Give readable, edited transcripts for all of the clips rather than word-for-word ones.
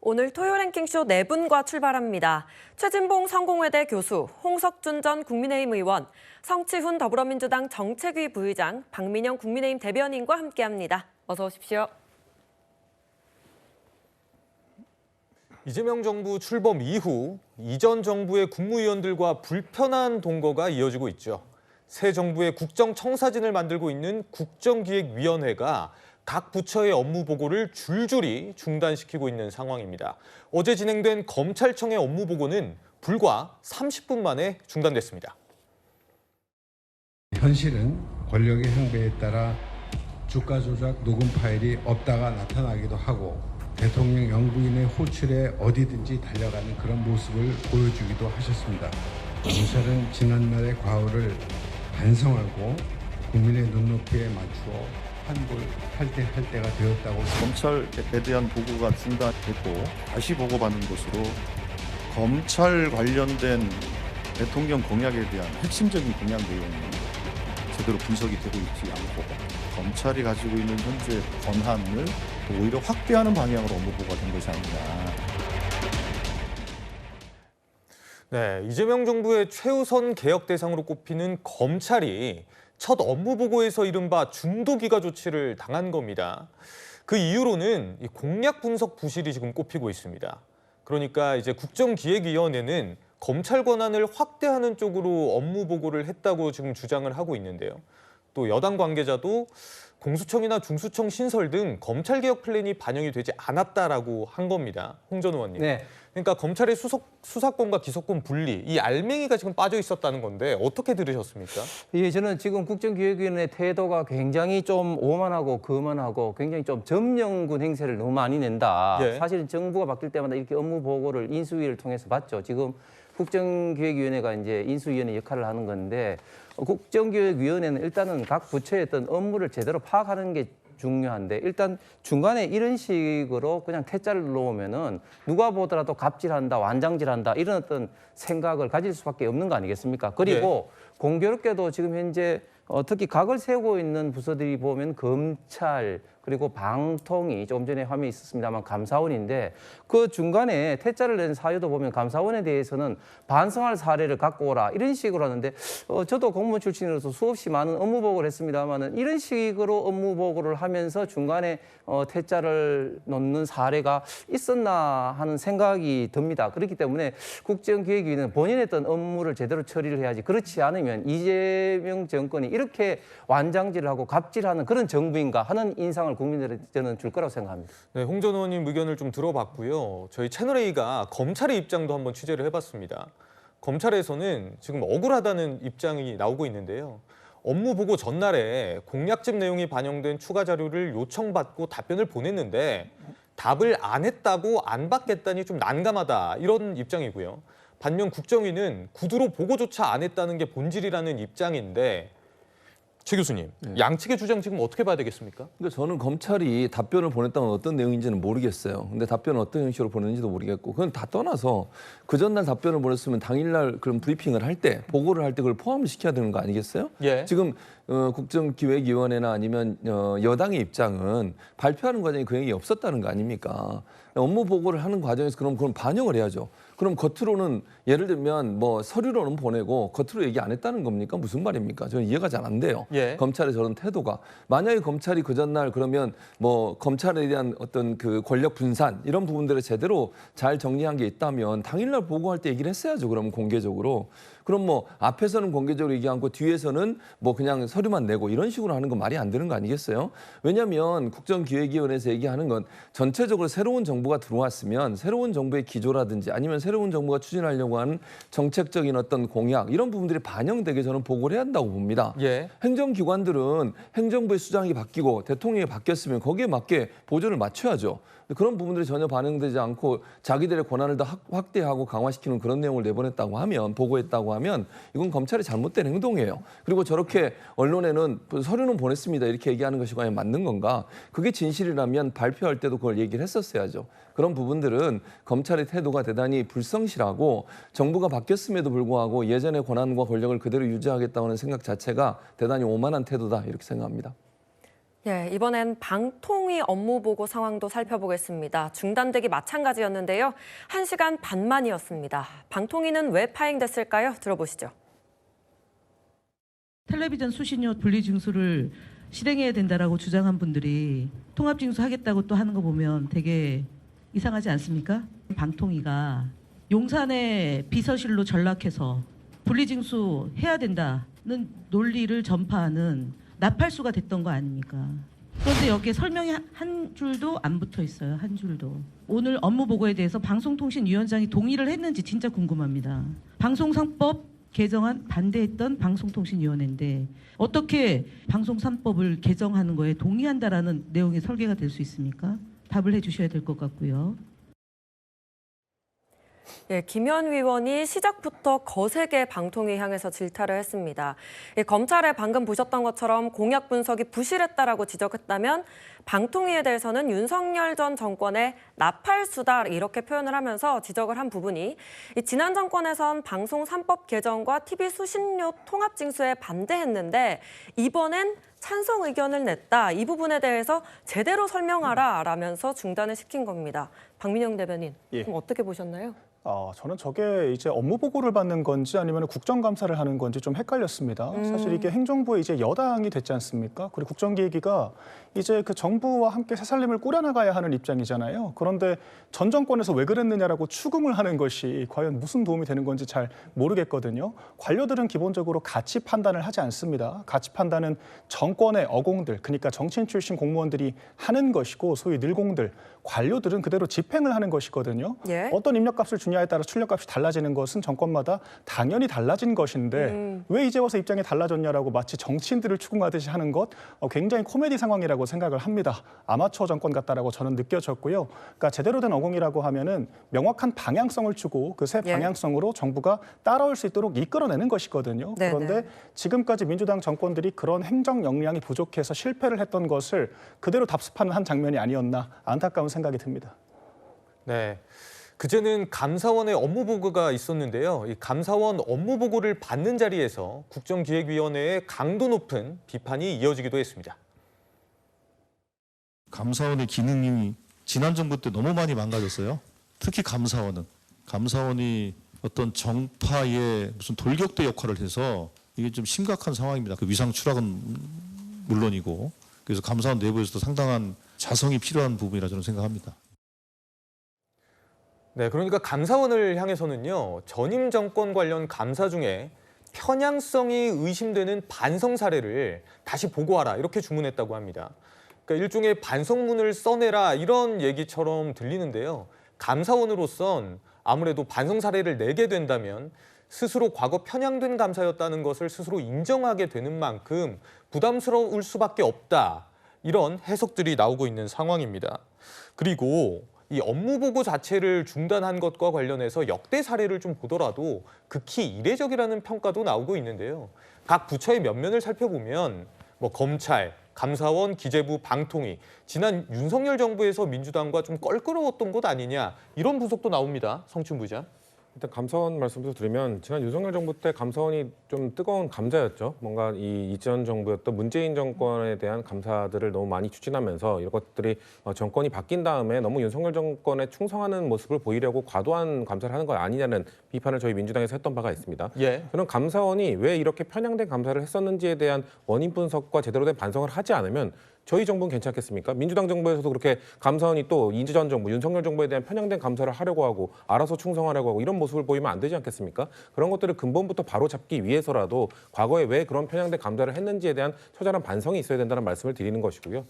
오늘 토요 랭킹쇼 4분과 출발합니다. 최진봉 성공회대 교수, 홍석준 전 국민의힘 의원, 성치훈 더불어민주당 정책위 부의장, 박민영 국민의힘 대변인과 함께합니다. 어서 오십시오. 이재명 정부 출범 이후 이전 정부의 국무위원들과 불편한 동거가 이어지고 있죠. 새 정부의 국정청사진을 만들고 있는 국정기획위원회가 각 부처의 업무 보고를 줄줄이 중단시키고 있는 상황입니다. 어제 진행된 검찰청의 업무 보고는 불과 30분 만에 중단됐습니다. 현실은 권력의 행배에 따라 주가 조작 녹음 파일이 없다가 나타나기도 하고 대통령 영부인의 호출에 어디든지 달려가는 그런 모습을 보여주기도 하셨습니다. 검찰은 지난날의 과오를 반성하고 국민의 눈높이에 맞추어 환불할 때가 되었다고. 검찰에 대한 보고가 중단됐고 다시 보고받는 것으로 검찰 관련된 대통령 공약에 대한 핵심적인 공약 내용이 제대로 분석이 되고 있지 않고 검찰이 가지고 있는 현재 권한을 오히려 확대하는 방향으로 업무 보고가 된 것이 아니냐. 네, 이재명 정부의 최우선 개혁 대상으로 꼽히는 검찰이 첫 업무 보고에서 이른바 중도 기가 조치를 당한 겁니다. 그 이유로는 공약 분석 부실이 지금 꼽히고 있습니다. 그러니까 이제 국정기획위원회는 검찰 권한을 확대하는 쪽으로 업무 보고를 했다고 지금 주장을 하고 있는데요. 또 여당 관계자도 공수처이나 중수청 신설 등 검찰 개혁 플랜이 반영이 되지 않았다라고 한 겁니다. 홍 전 의원님. 네. 그러니까 검찰의 수사권과 기소권 분리, 이 알맹이가 지금 빠져 있었다는 건데 어떻게 들으셨습니까? 예, 저는 지금 국정기획위원회 태도가 굉장히 좀 오만하고 거만하고 굉장히 좀 점령군 행세를 너무 많이 낸다. 예. 사실 정부가 바뀔 때마다 이렇게 업무 보고를 인수위를 통해서 받죠. 지금 국정기획위원회가 이제 인수위원회 역할을 하는 건데 국정기획위원회는 일단은 각 부처의 어떤 업무를 제대로 파악하는 게 중요한데 일단 중간에 이런 식으로 그냥 퇴짜를 놓으면은 누가 보더라도 갑질한다, 완장질한다 이런 어떤 생각을 가질 수밖에 없는 거 아니겠습니까? 그리고 공교롭게도 지금 현재 특히 각을 세우고 있는 부서들이 보면 검찰 그리고 방통위 조금 전에 화면이 있었습니다만 감사원인데 그 중간에 퇴짜를 낸 사유도 보면 감사원에 대해서는 반성할 사례를 갖고 오라 이런 식으로 하는데 저도 공무원 출신으로서 수없이 많은 업무 보고를 했습니다만은 이런 식으로 업무 보고를 하면서 중간에 퇴짜를 놓는 사례가 있었나 하는 생각이 듭니다. 그렇기 때문에 국정기획위는 본인의 어떤 업무를 제대로 처리를 해야지 그렇지 않으면 이재명 정권이 이렇게 완장질을 하고 갑질하는 그런 정부인가 하는 인상을 국민들은 저는 줄 거라고 생각합니다. 네, 홍 전 의원님 의견을 좀 들어봤고요. 저희 채널A가 검찰의 입장도 한번 취재를 해봤습니다. 검찰에서는 지금 억울하다는 입장이 나오고 있는데요. 업무 보고 전날에 공약집 내용이 반영된 추가 자료를 요청받고 답변을 보냈는데 답을 안 했다고 안 받겠다니 좀 난감하다 이런 입장이고요. 반면 국정위는 구두로 보고조차 안 했다는 게 본질이라는 입장인데 최 교수님, 양측의 주장 지금 어떻게 봐야 되겠습니까? 그러니까 저는 검찰이 답변을 보냈다면 어떤 내용인지는 모르겠어요. 근데 답변을 어떤 형식으로 보냈는지도 모르겠고 그건 다 떠나서 그 전날 답변을 보냈으면 당일날 그런 브리핑을 할 때, 보고를 할 때 그걸 포함을 시켜야 되는 거 아니겠어요? 예. 지금 국정기획위원회나 아니면 여당의 입장은 발표하는 과정에 그 얘기 없었다는 거 아닙니까? 업무 보고를 하는 과정에서 그럼 반영을 해야죠. 그럼 겉으로는 예를 들면 뭐 서류로는 보내고 겉으로 얘기 안 했다는 겁니까? 무슨 말입니까? 저는 이해가 잘 안 돼요. 예. 검찰의 저런 태도가. 만약에 검찰이 그 전날 그러면 뭐 검찰에 대한 어떤 그 권력 분산 이런 부분들을 제대로 잘 정리한 게 있다면 당일날 보고할 때 얘기를 했어야죠. 그러면 공개적으로. 그럼 뭐 앞에서는 공개적으로 얘기 않고 뒤에서는 뭐 그냥 서류만 내고 이런 식으로 하는 건 말이 안 되는 거 아니겠어요? 왜냐하면 국정기획위원회에서 얘기하는 건 전체적으로 새로운 정부가 들어왔으면 새로운 정부의 기조라든지 아니면 새로운 정부가 추진하려고 하는 정책적인 어떤 공약 이런 부분들이 반영되게 저는 보고를 해야 한다고 봅니다. 예. 행정기관들은 행정부의 수장이 바뀌고 대통령이 바뀌었으면 거기에 맞게 보조를 맞춰야죠. 그런 부분들이 전혀 반영되지 않고 자기들의 권한을 더 확대하고 강화시키는 그런 내용을 내보냈다고 하면 보고했다고 하면 이건 검찰의 잘못된 행동이에요. 그리고 저렇게 언론에는 서류는 보냈습니다 이렇게 얘기하는 것이 과연 맞는 건가? 그게 진실이라면 발표할 때도 그걸 얘기를 했었어야죠. 그런 부분들은 검찰의 태도가 대단히 불성실하고 정부가 바뀌었음에도 불구하고 예전의 권한과 권력을 그대로 유지하겠다는 생각 자체가 대단히 오만한 태도다 이렇게 생각합니다. 네, 이번엔 방통위 업무보고 상황도 살펴보겠습니다. 중단되기 마찬가지였는데요. 1시간 반 만이었습니다. 방통위는 왜 파행됐을까요? 들어보시죠. 텔레비전 수신료 분리징수를 실행해야 된다라고 주장한 분들이 통합징수 하겠다고 또 하는 거 보면 되게 이상하지 않습니까? 방통위가 용산의 비서실로 전락해서 분리징수 해야 된다는 논리를 전파하는 나팔수가 됐던 거 아닙니까? 그런데 여기에 설명이 한 줄도 안 붙어 있어요. 한 줄도. 오늘 업무 보고에 대해서 방송통신위원장이 동의를 했는지 진짜 궁금합니다. 방송3법 개정안 반대했던 방송통신위원회인데 어떻게 방송 3법을 개정하는 거에 동의한다라는 내용의 설계가 될 수 있습니까? 답을 해주셔야 될 것 같고요. 예, 김현 위원이 시작부터 거세게 방통위 향해서 질타를 했습니다. 검찰에 방금 보셨던 것처럼 공약 분석이 부실했다라고 지적했다면 방통위에 대해서는 윤석열 전 정권의 나팔수다 이렇게 표현을 하면서 지적을 한 부분이 지난 정권에선 방송 3법 개정과 TV 수신료 통합 징수에 반대했는데 이번엔 찬성 의견을 냈다. 이 부분에 대해서 제대로 설명하라 라면서 중단을 시킨 겁니다. 박민영 대변인, 그럼 어떻게 보셨나요? 저는 저게 이제 업무 보고를 받는 건지 아니면 국정감사를 하는 건지 좀 헷갈렸습니다. 사실 이게 행정부의 이제 여당이 됐지 않습니까? 그리고 국정기획위가 이제 그 정부와 함께 새살림을 꾸려나가야 하는 입장이잖아요. 그런데 전 정권에서 왜 그랬느냐라고 추궁을 하는 것이 과연 무슨 도움이 되는 건지 잘 모르겠거든요. 관료들은 기본적으로 가치 판단을 하지 않습니다. 가치 판단은 정권의 어공들, 그러니까 정치인 출신 공무원들이 하는 것이고 소위 늘공들, 관료들은 그대로 집행을 하는 것이거든요. 예. 어떤 입력값을 주냐에 따라 출력값이 달라지는 것은 정권마다 당연히 달라진 것인데 왜 이제 와서 입장이 달라졌냐라고 마치 정치인들을 추궁하듯이 하는 것 굉장히 코미디 상황이라고 생각을 합니다. 아마추어 정권 같다라고 저는 느껴졌고요. 그러니까 제대로 된 어공이라고 하면은 명확한 방향성을 주고 그 새 방향성으로 정부가 따라올 수 있도록 이끌어내는 것이거든요. 네네. 그런데 지금까지 민주당 정권들이 그런 행정 역량이 부족해서 실패를 했던 것을 그대로 답습하는 한 장면이 아니었나 안타까운 생각이 듭니다. 네. 그제는 감사원의 업무 보고가 있었는데요. 이 감사원 업무 보고를 받는 자리에서 국정기획위원회의 강도 높은 비판이 이어지기도 했습니다. 감사원의 기능이 지난 정부 때 너무 많이 망가졌어요. 특히 감사원이 어떤 정파의 무슨 돌격대 역할을 해서 이게 좀 심각한 상황입니다. 그 위상 추락은 물론이고 그래서 감사원 내부에서도 상당한 자성이 필요한 부분이라 저는 생각합니다. 네, 그러니까 감사원을 향해서는요. 전임 정권 관련 감사 중에 편향성이 의심되는 반성 사례를 다시 보고하라 이렇게 주문했다고 합니다. 그러니까 일종의 반성문을 써내라 이런 얘기처럼 들리는데요. 감사원으로선 아무래도 반성 사례를 내게 된다면 스스로 과거 편향된 감사였다는 것을 스스로 인정하게 되는 만큼 부담스러울 수밖에 없다. 이런 해석들이 나오고 있는 상황입니다. 그리고 이 업무 보고 자체를 중단한 것과 관련해서 역대 사례를 좀 보더라도 극히 이례적이라는 평가도 나오고 있는데요. 각 부처의 면면을 살펴보면 검찰, 감사원, 기재부, 방통위, 지난 윤석열 정부에서 민주당과 좀 껄끄러웠던 것 아니냐 이런 분석도 나옵니다. 성춘 부장. 일단 감사원 말씀부터 드리면 지난 윤석열 정부 때 감사원이 좀 뜨거운 감자였죠. 뭔가 이 이전 정부였던 문재인 정권에 대한 감사들을 너무 많이 추진하면서 이런 것들이 정권이 바뀐 다음에 너무 윤석열 정권에 충성하는 모습을 보이려고 과도한 감사를 하는 것 아니냐는 비판을 저희 민주당에서 했던 바가 있습니다. 예. 저는 감사원이 왜 이렇게 편향된 감사를 했었는지에 대한 원인 분석과 제대로 된 반성을 하지 않으면 저희 정부는 괜찮겠습니까? 민주당 정부에서도 그렇게 감사원이 또 이전 정부, 윤석열 정부에 대한 편향된 감사를 하려고 하고 알아서 충성하려고 하고 이런 모습을 보이면 안 되지 않겠습니까? 그런 것들을 근본부터 바로잡기 위해서라도 과거에 왜 그런 편향된 감사를 했는지에 대한 처절한 반성이 있어야 된다는 말씀을 드리는 것이고요.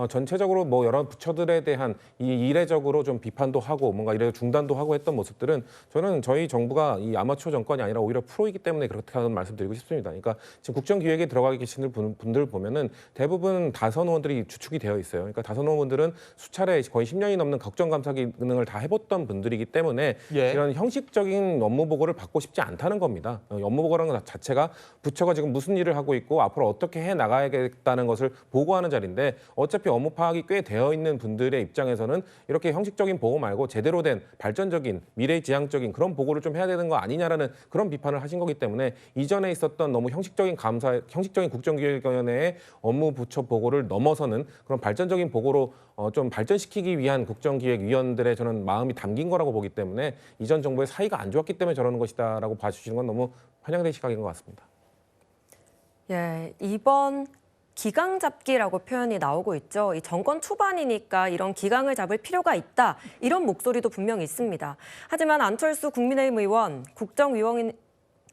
전체적으로 여러 부처들에 대한 이례적으로 좀 비판도 하고 뭔가 이래 중단도 하고 했던 모습들은 저는 저희 정부가 이 아마추어 정권이 아니라 오히려 프로이기 때문에 그렇다는 말씀드리고 싶습니다. 그러니까 지금 국정기획에 들어가 계시는 분들 보면은 대부분 다선 의원들이 주축이 되어 있어요. 그러니까 다선 의원들은 수차례 거의 10년이 넘는 국정감사 기능을 다 해봤던 분들이기 때문에 이런 형식적인 업무 보고를 받고 싶지 않다는 겁니다. 업무 보고라는 것 자체가 부처가 지금 무슨 일을 하고 있고 앞으로 어떻게 해 나가야겠다는 것을 보고하는 자리인데 어차피 업무 파악이 꽤 되어 있는 분들의 입장에서는 이렇게 형식적인 보고 말고 제대로 된 발전적인 미래지향적인 그런 보고를 좀 해야 되는 거 아니냐라는 그런 비판을 하신 거기 때문에 이전에 있었던 너무 형식적인 국정기획위원회의 업무 부처 보고를 넘어서 앞서서는 그런 발전적인 보고로 좀 발전시키기 위한 국정기획위원들의 저는 마음이 담긴 거라고 보기 때문에 이전 정부의 사이가 안 좋았기 때문에 저러는 것이다라고 봐주시는 건 너무 편향된 시각인 것 같습니다. 예, 이번 기강 잡기라고 표현이 나오고 있죠. 이 정권 초반이니까 이런 기강을 잡을 필요가 있다. 이런 목소리도 분명히 있습니다. 하지만 안철수 국민의힘 의원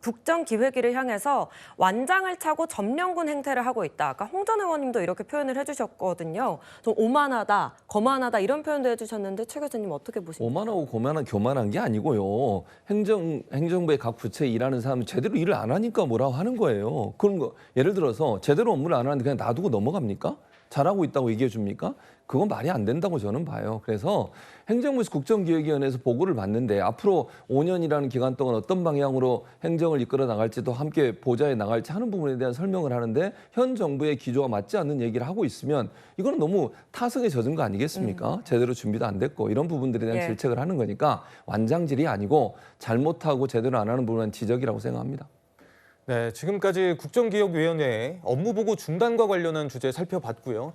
국정기획위를 향해서 완장을 차고 점령군 행태를 하고 있다. 아까 홍 전 의원님도 이렇게 표현을 해주셨거든요. 좀 오만하다, 거만하다 이런 표현도 해주셨는데 최 교수님 어떻게 보십니까? 오만하고 교만한 게 아니고요. 행정부의 각 부처에 일하는 사람은 제대로 일을 안 하니까 뭐라고 하는 거예요. 그런 거 예를 들어서 제대로 업무를 안 하는데 그냥 놔두고 넘어갑니까? 잘하고 있다고 얘기해 줍니까? 그건 말이 안 된다고 저는 봐요. 그래서 행정부에서 국정기획위원회에서 보고를 받는데 앞으로 5년이라는 기간 동안 어떤 방향으로 행정을 이끌어 나갈지도 함께 보좌해 나갈지 하는 부분에 대한 설명을 하는데 현 정부의 기조와 맞지 않는 얘기를 하고 있으면 이거는 너무 타성에 젖은 거 아니겠습니까? 제대로 준비도 안 됐고 이런 부분들에 대한 예. 질책을 하는 거니까 완장질이 아니고 잘못하고 제대로 안 하는 부분은 지적이라고 생각합니다. 네, 지금까지 국정기획위원회의 업무보고 중단과 관련한 주제 살펴봤고요.